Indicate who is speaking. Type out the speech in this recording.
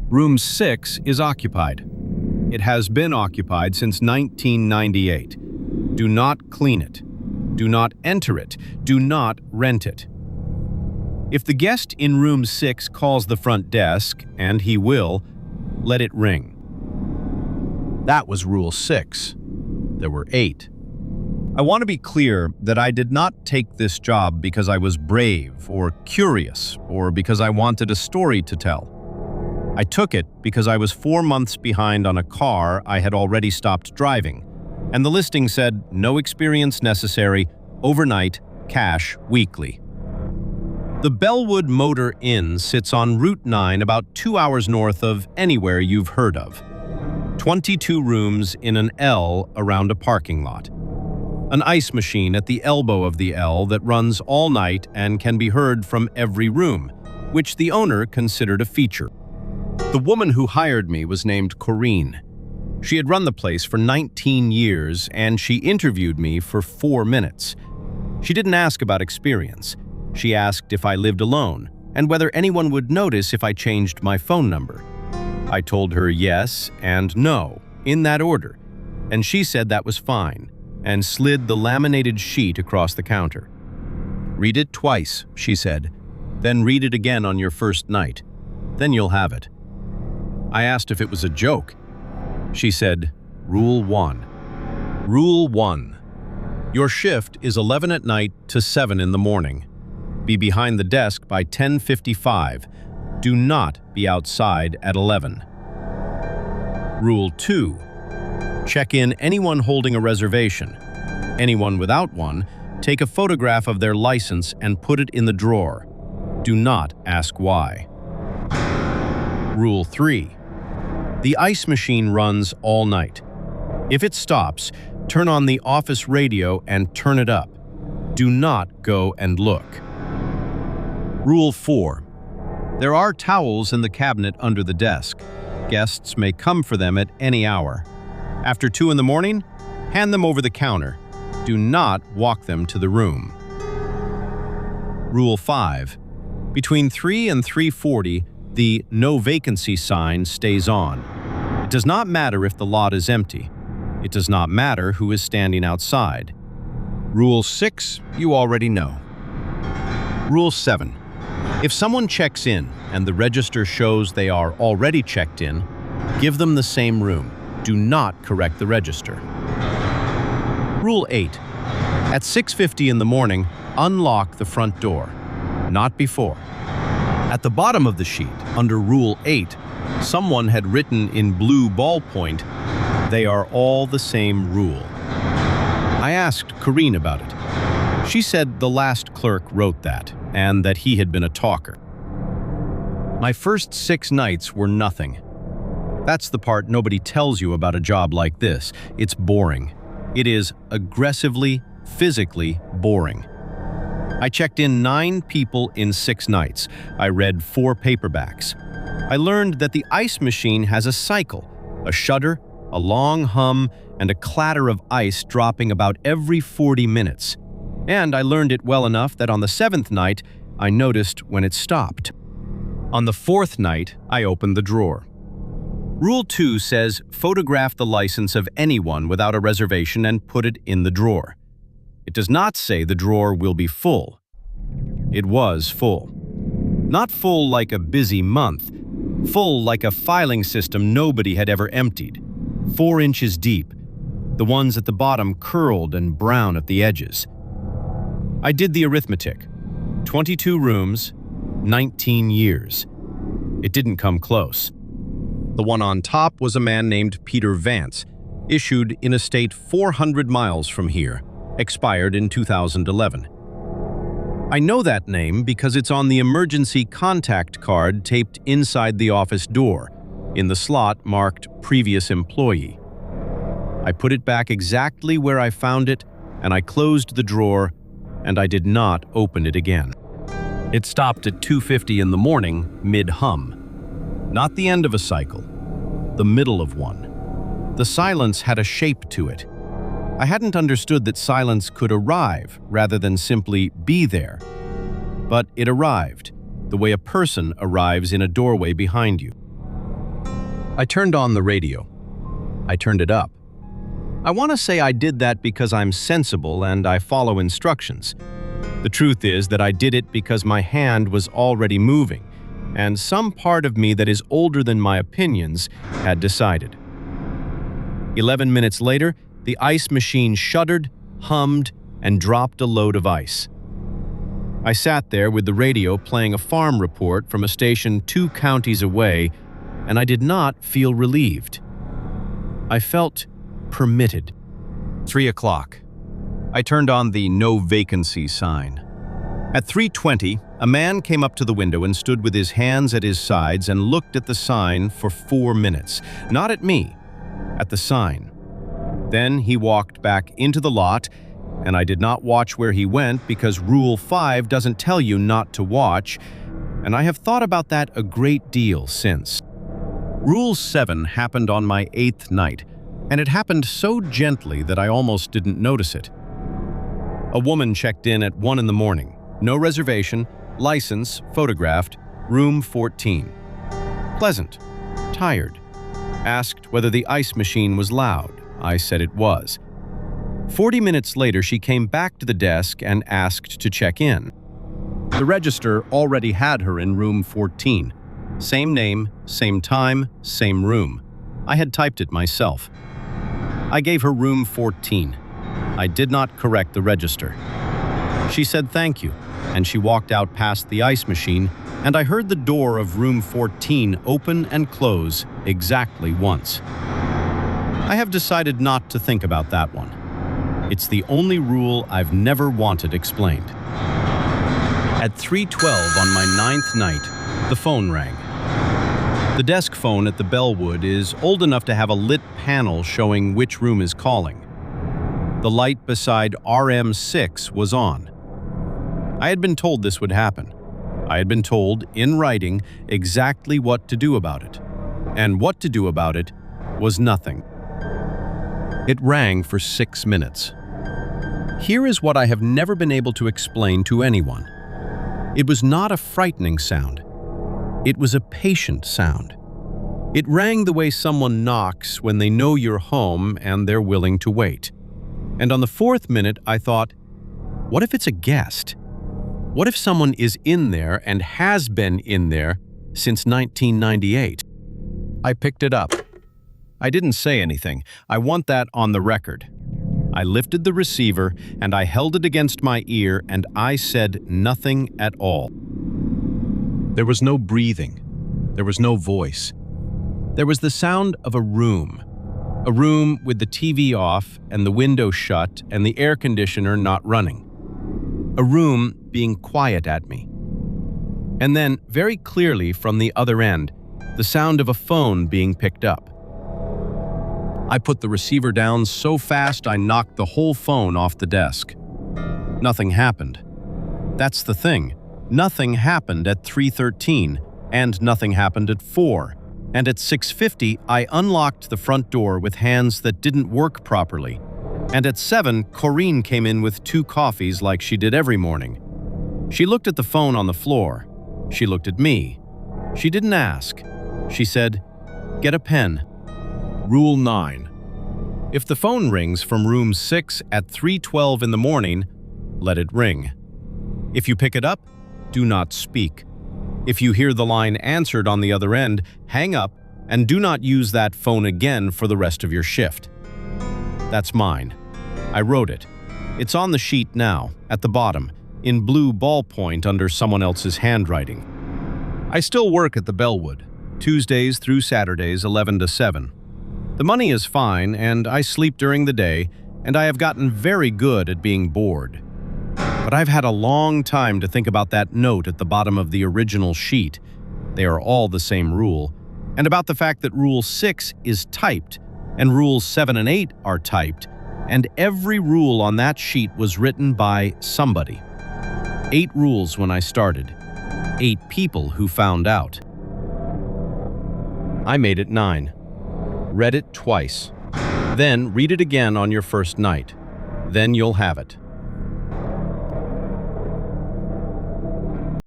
Speaker 1: Room 6 is occupied. It has been occupied since 1998. Do not clean it. Do not enter it. Do not rent it. If the guest in room 6 calls the front desk, and he will, let it ring. That was rule 6. There were 8. I want to be clear that I did not take this job because I was brave or curious or because I wanted a story to tell. I took it because I was 4 months behind on a car I had already stopped driving, and the listing said no experience necessary, overnight, cash, weekly. The Bellwood Motor Inn sits on Route 9 about 2 hours north of anywhere you've heard of. 22 rooms in an L around a parking lot. An ice machine at the elbow of the L that runs all night and can be heard from every room, which the owner considered a feature. The woman who hired me was named Corinne. She had run the place for 19 years, and she interviewed me for 4 minutes. She didn't ask about experience. She asked if I lived alone and whether anyone would notice if I changed my phone number. I told her yes and no, in that order, and she said that was fine, and slid the laminated sheet across the counter. "Read it twice," she said. "Then read it again on your first night. Then you'll have it." I asked if it was a joke. She said, "Rule 1. Rule 1. Your shift is 11 at night to 7 in the morning. Be behind the desk by 10:55. Do not be outside at 11. Rule 2. Check in anyone holding a reservation. Anyone without one, take a photograph of their license and put it in the drawer. Do not ask why. Rule 3. The ice machine runs all night. If it stops, turn on the office radio and turn it up. Do not go and look. Rule 4. There are towels in the cabinet under the desk. Guests may come for them at any hour. After 2 in the morning, hand them over the counter. Do not walk them to the room. Rule 5. Between 3 and 3:40, the no vacancy sign stays on. It does not matter if the lot is empty. It does not matter who is standing outside. Rule 6, you already know. Rule 7. If someone checks in and the register shows they are already checked in, give them the same room. Do not correct the register. Rule 8. At 6:50 in the morning, unlock the front door. Not before. At the bottom of the sheet, under Rule 8, someone had written in blue ballpoint, "They are all the same rule." I asked Corinne about it. She said the last clerk wrote that, and that he had been a talker. My first 6 nights were nothing. That's the part nobody tells you about a job like this. It's boring. It is aggressively, physically boring. I checked in 9 people in 6 nights. I read 4 paperbacks. I learned that the ice machine has a cycle, a shudder, a long hum, and a clatter of ice dropping about every 40 minutes. And I learned it well enough that on the 7th night, I noticed when it stopped. On the 4th night, I opened the drawer. Rule 2 says photograph the license of anyone without a reservation and put it in the drawer. It does not say the drawer will be full. It was full. Not full like a busy month, full like a filing system nobody had ever emptied. 4 inches deep, the ones at the bottom curled and brown at the edges. I did the arithmetic. 22 rooms, 19 years. It didn't come close. The one on top was a man named Peter Vance, issued in a state 400 miles from here, expired in 2011. I know that name because it's on the emergency contact card taped inside the office door, in the slot marked Previous Employee. I put it back exactly where I found it, and I closed the drawer, and I did not open it again. It stopped at 2:50 in the morning, mid-hum. Not the end of a cycle, the middle of one. The silence had a shape to it. I hadn't understood that silence could arrive rather than simply be there. But it arrived, the way a person arrives in a doorway behind you. I turned on the radio. I turned it up. I want to say I did that because I'm sensible and I follow instructions. The truth is that I did it because my hand was already moving, and some part of me that is older than my opinions had decided. 11 minutes later, the ice machine shuddered, hummed, and dropped a load of ice. I sat there with the radio playing a farm report from a station 2 counties away, and I did not feel relieved. I felt permitted. 3 o'clock. I turned on the no vacancy sign. At 3:20, a man came up to the window and stood with his hands at his sides and looked at the sign for 4 minutes. Not at me, at the sign. Then he walked back into the lot, and I did not watch where he went because Rule 5 doesn't tell you not to watch, and I have thought about that a great deal since. Rule 7 happened on my 8th night, and it happened so gently that I almost didn't notice it. A woman checked in at 1 in the morning. No reservation, license, photographed, room 14. Pleasant, tired. Asked whether the ice machine was loud. I said it was. 40 minutes later, she came back to the desk and asked to check in. The register already had her in room 14. Same name, same time, same room. I had typed it myself. I gave her room 14. I did not correct the register. She said thank you, and she walked out past the ice machine, and I heard the door of room 14 open and close exactly once. I have decided not to think about that one. It's the only rule I've never wanted explained. At 3:12 on my 9th night, the phone rang. The desk phone at the Bellwood is old enough to have a lit panel showing which room is calling. The light beside RM6 was on. I had been told this would happen. I had been told, in writing, exactly what to do about it. And what to do about it was nothing. It rang for 6 minutes. Here is what I have never been able to explain to anyone. It was not a frightening sound. It was a patient sound. It rang the way someone knocks when they know you're home and they're willing to wait. And on the 4th minute, I thought, what if it's a guest? What if someone is in there and has been in there since 1998? I picked it up. I didn't say anything. I want that on the record. I lifted the receiver and I held it against my ear and I said nothing at all. There was no breathing. There was no voice. There was the sound of a room with the TV off and the window shut and the air conditioner not running. A room being quiet at me. And then, very clearly from the other end, the sound of a phone being picked up. I put the receiver down so fast I knocked the whole phone off the desk. Nothing happened. That's the thing. Nothing happened at 3:13, and nothing happened at 4. And at 6:50, I unlocked the front door with hands that didn't work properly. And at 7, Corinne came in with 2 coffees like she did every morning. She looked at the phone on the floor. She looked at me. She didn't ask. She said, "Get a pen." Rule 9. If the phone rings from room 6 at 3:12 in the morning, let it ring. If you pick it up, do not speak. If you hear the line answered on the other end, hang up and do not use that phone again for the rest of your shift. That's mine. I wrote it. It's on the sheet now, at the bottom, in blue ballpoint under someone else's handwriting. I still work at the Bellwood, Tuesdays through Saturdays, 11 to 7. The money is fine, and I sleep during the day, and I have gotten very good at being bored. But I've had a long time to think about that note at the bottom of the original sheet. They are all the same rule, and about the fact that Rule 6 is typed, and Rules 7 and 8 are typed, and every rule on that sheet was written by somebody. 8 rules when I started. 8 people who found out. I made it 9. Read it twice. Then read it again on your first night. Then you'll have it.